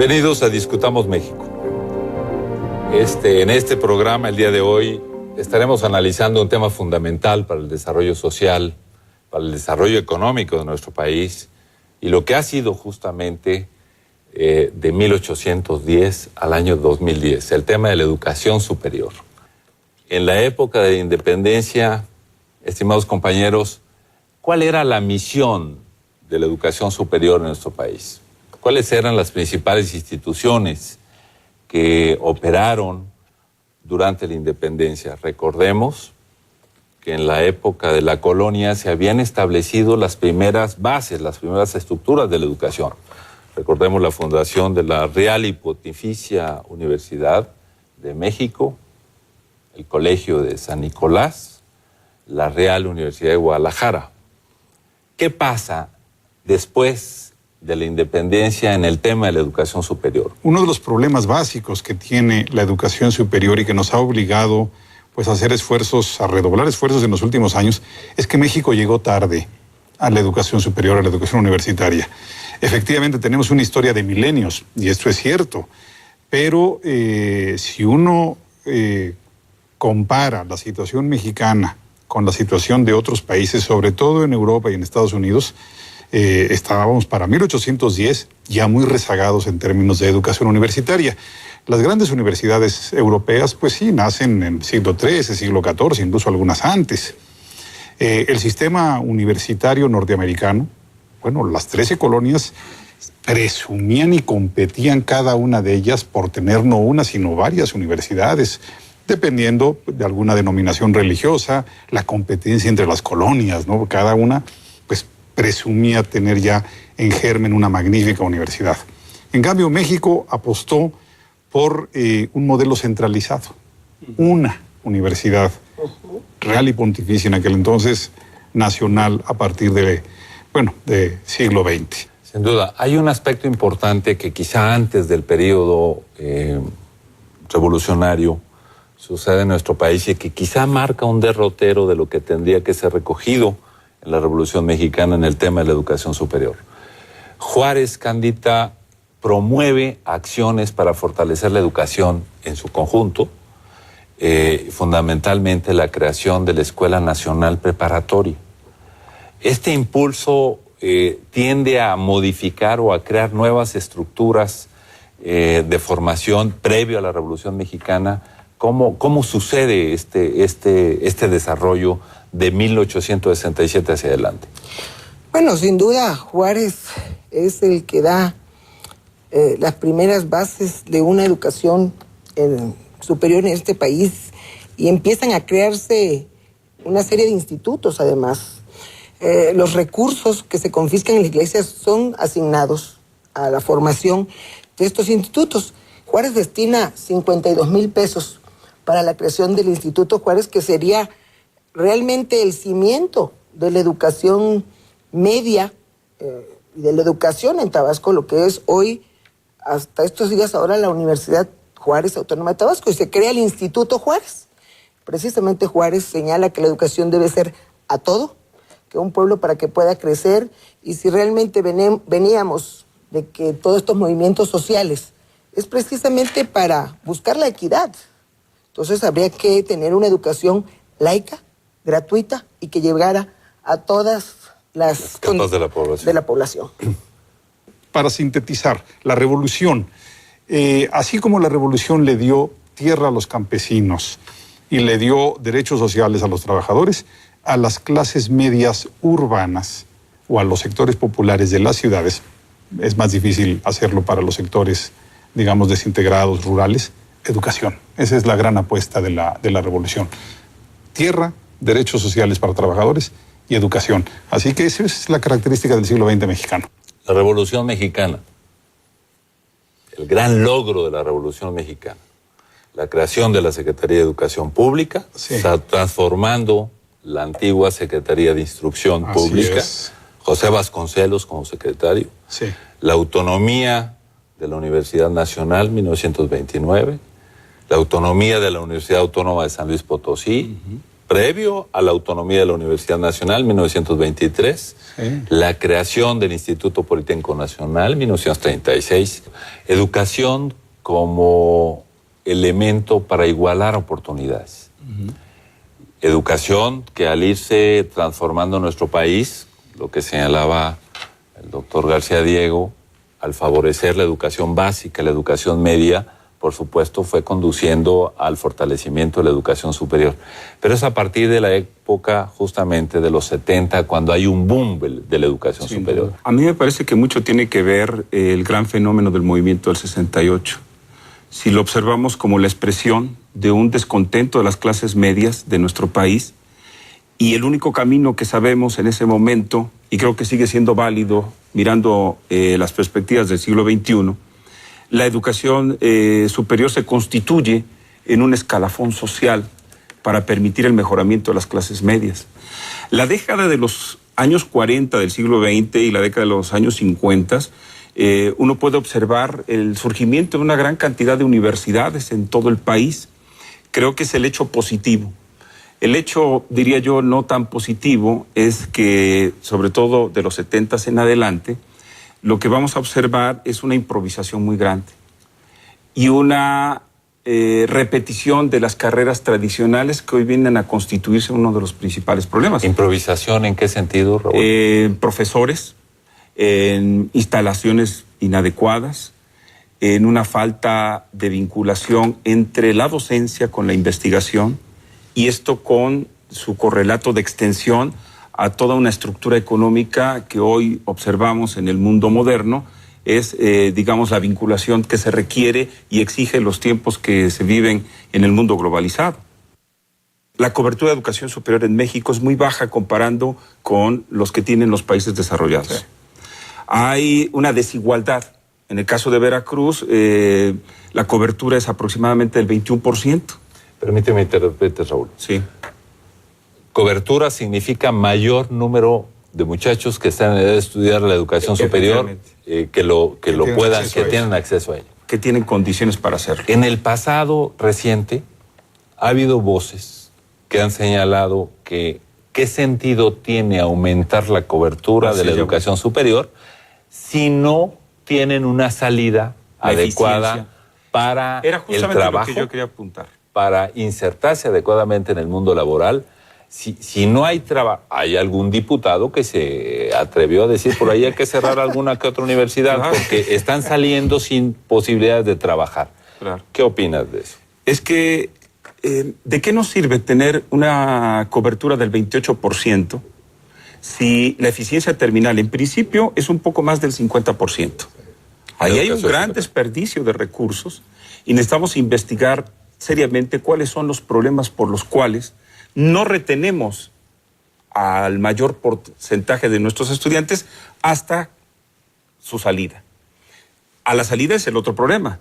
Bienvenidos a Discutamos México. En este programa, el día de hoy, estaremos analizando un tema fundamental para el desarrollo social, para el desarrollo económico de nuestro país y lo que ha sido justamente de 1810 al año 2010, el tema de la educación superior. En la época de la independencia, estimados compañeros, ¿cuál era la misión de la educación superior en nuestro país? ¿Cuáles eran las principales instituciones que operaron durante la independencia? Recordemos que en la época de la colonia se habían establecido las primeras bases, las primeras estructuras de la educación. Recordemos la fundación de la Real y Pontificia Universidad de México, el Colegio de San Nicolás, la Real Universidad de Guadalajara. ¿Qué pasa después de la independencia en el tema de la educación superior? Uno de los problemas básicos que tiene la educación superior y que nos ha obligado pues, a hacer esfuerzos, a redoblar esfuerzos en los últimos años, es que México llegó tarde a la educación superior, a la educación universitaria. Efectivamente, tenemos una historia de milenios, y esto es cierto, pero si uno compara la situación mexicana con la situación de otros países, sobre todo en Europa y en Estados Unidos, estábamos para 1810 ya muy rezagados en términos de educación universitaria. Las grandes universidades europeas, pues sí, nacen en el siglo XIII, siglo XIV, incluso algunas antes. El sistema universitario norteamericano, bueno, las 13 colonias presumían y competían cada una de ellas por tener no una, sino varias universidades, dependiendo de alguna denominación religiosa, la competencia entre las colonias, ¿no? Cada una, pues, presumía tener ya en germen una magnífica universidad. En cambio, México apostó por un modelo centralizado, una universidad real y pontificia en aquel entonces, nacional a partir de siglo XX. Sin duda, hay un aspecto importante que quizá antes del periodo revolucionario sucede en nuestro país y que quizá marca un derrotero de lo que tendría que ser recogido en la Revolución Mexicana en el tema de la educación superior. Juárez Candita promueve acciones para fortalecer la educación en su conjunto, fundamentalmente la creación de la Escuela Nacional Preparatoria. Este impulso tiende a modificar o a crear nuevas estructuras de formación previo a la Revolución Mexicana. ¿Cómo sucede este desarrollo de 1867 hacia adelante? Bueno, sin duda, Juárez es el que da las primeras bases de una educación superior en este país y empiezan a crearse una serie de institutos, además. Los recursos que se confiscan en la iglesia son asignados a la formación de estos institutos. Juárez destina 52,000 pesos para la creación del Instituto Juárez, que sería realmente el cimiento de la educación media y de la educación en Tabasco, lo que es hoy, hasta estos días ahora, la Universidad Juárez Autónoma de Tabasco, y se crea el Instituto Juárez. Precisamente Juárez señala que la educación debe ser a todo, que un pueblo para que pueda crecer, y si realmente veníamos de que todos estos movimientos sociales es precisamente para buscar la equidad. Entonces habría que tener una educación laica, gratuita y que llegara a todas las capas de la población. Para sintetizar, la revolución, así como la revolución le dio tierra a los campesinos y le dio derechos sociales a los trabajadores, a las clases medias urbanas o a los sectores populares de las ciudades, es más difícil hacerlo para los sectores, digamos, desintegrados, rurales, educación. Esa es la gran apuesta de la revolución. Tierra, derechos sociales para trabajadores y educación. Así que esa es la característica del siglo XX mexicano. La Revolución Mexicana, el gran logro de la Revolución Mexicana, la creación de la Secretaría de Educación Pública, sí, transformando la antigua Secretaría de Instrucción Pública, José Vasconcelos como secretario, sí, la autonomía de la Universidad Nacional, 1929, la autonomía de la Universidad Autónoma de San Luis Potosí, previo a la autonomía de la Universidad Nacional, 1923, la creación del Instituto Politécnico Nacional, 1936, educación como elemento para igualar oportunidades. Educación que al irse transformando nuestro país, lo que señalaba el doctor García Diego, al favorecer la educación básica, la educación media, por supuesto, fue conduciendo al fortalecimiento de la educación superior. Pero es a partir de la época justamente de los 70 cuando hay un boom de la educación superior. A mí me parece que mucho tiene que ver el gran fenómeno del movimiento del 68. Si lo observamos como la expresión de un descontento de las clases medias de nuestro país, y el único camino que sabemos en ese momento, y creo que sigue siendo válido mirando las perspectivas del siglo XXI, la educación superior se constituye en un escalafón social para permitir el mejoramiento de las clases medias. La década de los años 40 del siglo XX y la década de los años 50, uno puede observar el surgimiento de una gran cantidad de universidades en todo el país. Creo que es el hecho positivo. El hecho, diría yo, no tan positivo es que, sobre todo de los 70s en adelante, lo que vamos a observar es una improvisación muy grande y una repetición de las carreras tradicionales que hoy vienen a constituirse uno de los principales problemas. ¿Improvisación en qué sentido, Raúl? Profesores, en instalaciones inadecuadas, en una falta de vinculación entre la docencia con la investigación, y esto con su correlato de extensión a toda una estructura económica que hoy observamos en el mundo moderno, es, digamos, la vinculación que se requiere y exige los tiempos que se viven en el mundo globalizado. La cobertura de educación superior en México es muy baja comparando con los que tienen los países desarrollados. Sí. Hay una desigualdad. En el caso de Veracruz, la cobertura es aproximadamente del 21%. Permíteme interrumpirte, Raúl. Sí. Cobertura significa mayor número de muchachos que están en edad de estudiar la educación superior, que tienen acceso a ello. Que tienen condiciones para hacerlo. En el pasado reciente ha habido voces que han señalado que qué sentido tiene aumentar la cobertura de la educación superior si no tienen una salida adecuada para el trabajo, lo que yo quería apuntar, para insertarse adecuadamente en el mundo laboral. Si no hay trabajo, hay algún diputado que se atrevió a decir por ahí hay que cerrar alguna que otra universidad porque están saliendo sin posibilidades de trabajar. Claro. ¿Qué opinas de eso? Es que, ¿de qué nos sirve tener una cobertura del 28% si la eficiencia terminal en principio es un poco más del 50%? Ahí hay un gran desperdicio de recursos y necesitamos investigar seriamente cuáles son los problemas por los cuales no retenemos al mayor porcentaje de nuestros estudiantes hasta su salida. A la salida es el otro problema.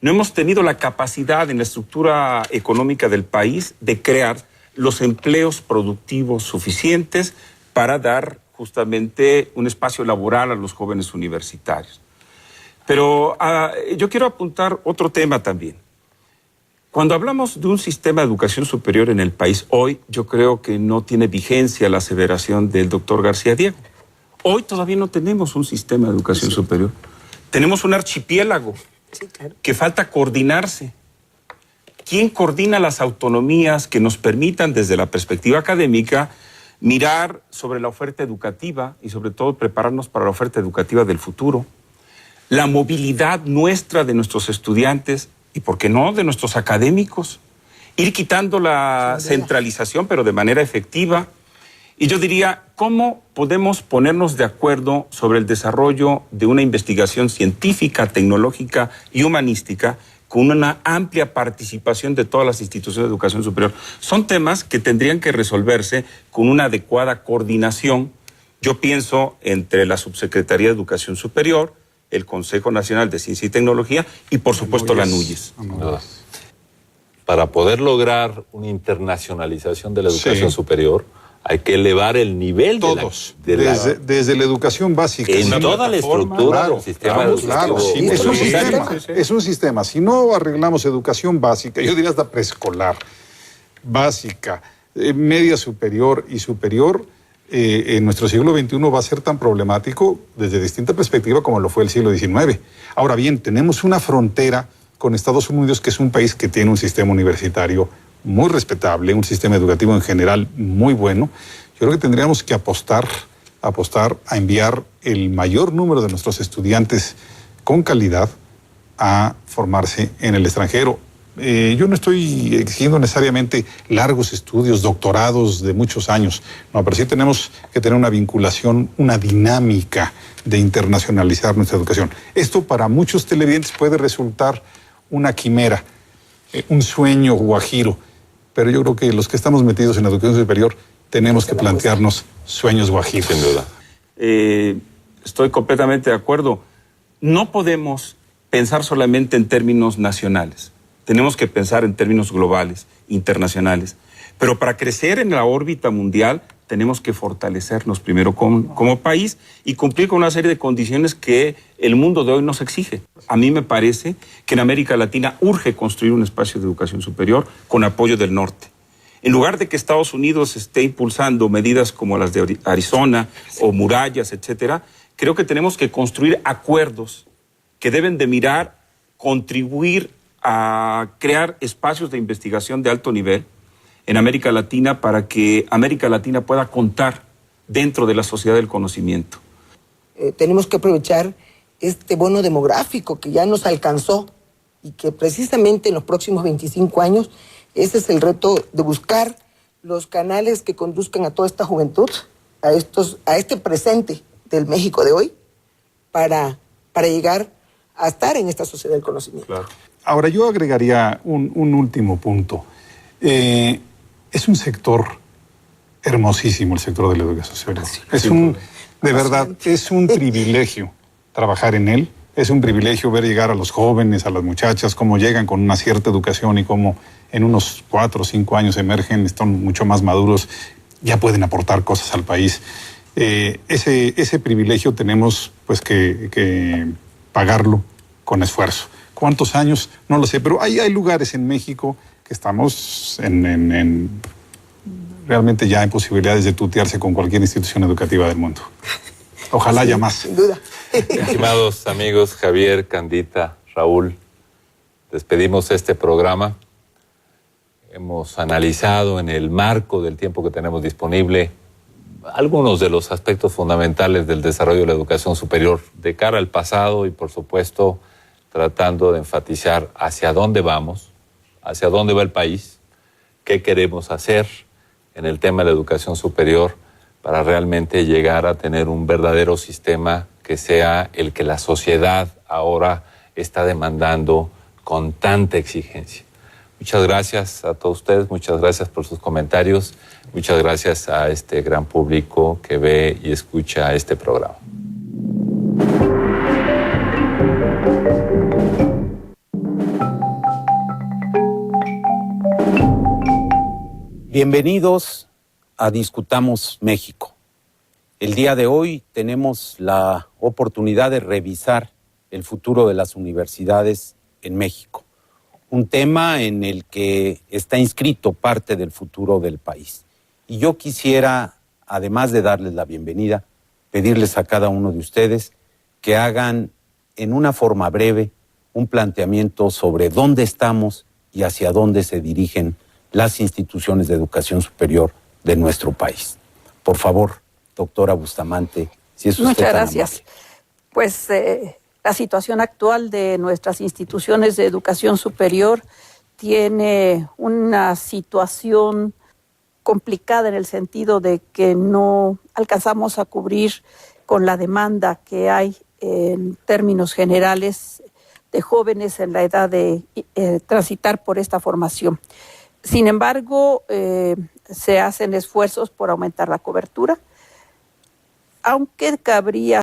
No hemos tenido la capacidad en la estructura económica del país de crear los empleos productivos suficientes para dar justamente un espacio laboral a los jóvenes universitarios. Pero yo quiero apuntar otro tema también. Cuando hablamos de un sistema de educación superior en el país, hoy yo creo que no tiene vigencia la aseveración del doctor García Diego. Hoy todavía no tenemos un sistema de educación superior. Tenemos un archipiélago que falta coordinarse. ¿Quién coordina las autonomías que nos permitan desde la perspectiva académica mirar sobre la oferta educativa y sobre todo prepararnos para la oferta educativa del futuro? La movilidad nuestra de nuestros estudiantes y, ¿por qué no?, de nuestros académicos. Ir quitando la centralización, pero de manera efectiva. Y yo diría, ¿cómo podemos ponernos de acuerdo sobre el desarrollo de una investigación científica, tecnológica y humanística con una amplia participación de todas las instituciones de educación superior? Son temas que tendrían que resolverse con una adecuada coordinación. Yo pienso entre la Subsecretaría de Educación Superior, el Consejo Nacional de Ciencia y Tecnología y, por supuesto, la NUYES. Para poder lograr una internacionalización de la educación superior, hay que elevar el nivel desde la educación básica. En toda la estructura del sistema educativo. Es un sistema. Si no arreglamos educación básica, yo diría hasta preescolar, básica, media superior y superior, en nuestro siglo XXI va a ser tan problemático desde distinta perspectiva como lo fue el siglo XIX. Ahora bien, tenemos una frontera con Estados Unidos, que es un país que tiene un sistema universitario muy respetable, un sistema educativo en general muy bueno. Yo creo que tendríamos que apostar a enviar el mayor número de nuestros estudiantes con calidad a formarse en el extranjero. Yo no estoy exigiendo necesariamente largos estudios, doctorados de muchos años, no, pero sí tenemos que tener una vinculación, una dinámica de internacionalizar nuestra educación. Esto para muchos televidentes puede resultar una quimera, un sueño guajiro, pero yo creo que los que estamos metidos en la educación superior tenemos que plantearnos sueños guajiros. Sin duda. Estoy completamente de acuerdo. No podemos pensar solamente en términos nacionales. Tenemos que pensar en términos globales, internacionales. Pero para crecer en la órbita mundial tenemos que fortalecernos primero como país y cumplir con una serie de condiciones que el mundo de hoy nos exige. A mí me parece que en América Latina urge construir un espacio de educación superior con apoyo del norte. En lugar de que Estados Unidos esté impulsando medidas como las de Arizona o murallas, etcétera, creo que tenemos que construir acuerdos que deben de mirar, contribuir a crear espacios de investigación de alto nivel en América Latina para que América Latina pueda contar dentro de la sociedad del conocimiento. Tenemos que aprovechar este bono demográfico que ya nos alcanzó y que precisamente en los próximos 25 años ese es el reto de buscar los canales que conduzcan a toda esta juventud, a este presente del México de hoy, para llegar a estar en esta sociedad del conocimiento. Claro. Ahora, yo agregaría un último punto. Es un sector hermosísimo, el sector de la educación superior. De verdad, es un privilegio trabajar en él. Es un privilegio ver llegar a los jóvenes, a las muchachas, cómo llegan con una cierta educación y cómo en unos 4 o 5 años emergen, están mucho más maduros, ya pueden aportar cosas al país. Ese privilegio tenemos pues que pagarlo con esfuerzo. ¿Cuántos años? No lo sé, pero hay lugares en México que estamos realmente ya en posibilidades de tutearse con cualquier institución educativa del mundo. Ojalá haya más. Sin duda. Estimados amigos, Javier, Candita, Raúl, despedimos este programa. Hemos analizado en el marco del tiempo que tenemos disponible algunos de los aspectos fundamentales del desarrollo de la educación superior de cara al pasado y, por supuesto, tratando de enfatizar hacia dónde vamos, hacia dónde va el país, qué queremos hacer en el tema de la educación superior para realmente llegar a tener un verdadero sistema que sea el que la sociedad ahora está demandando con tanta exigencia. Muchas gracias a todos ustedes, muchas gracias por sus comentarios, muchas gracias a este gran público que ve y escucha este programa. Bienvenidos a Discutamos México. El día de hoy tenemos la oportunidad de revisar el futuro de las universidades en México, un tema en el que está inscrito parte del futuro del país. Y yo quisiera, además de darles la bienvenida, pedirles a cada uno de ustedes que hagan en una forma breve un planteamiento sobre dónde estamos y hacia dónde se dirigen las instituciones de educación superior de nuestro país. Por favor, doctora Bustamante, si es usted Muchas tan gracias. amable. Pues la situación actual de nuestras instituciones de educación superior tiene una situación complicada en el sentido de que no alcanzamos a cubrir con la demanda que hay en términos generales de jóvenes en la edad de transitar por esta formación. Sin embargo, se hacen esfuerzos por aumentar la cobertura, aunque cabría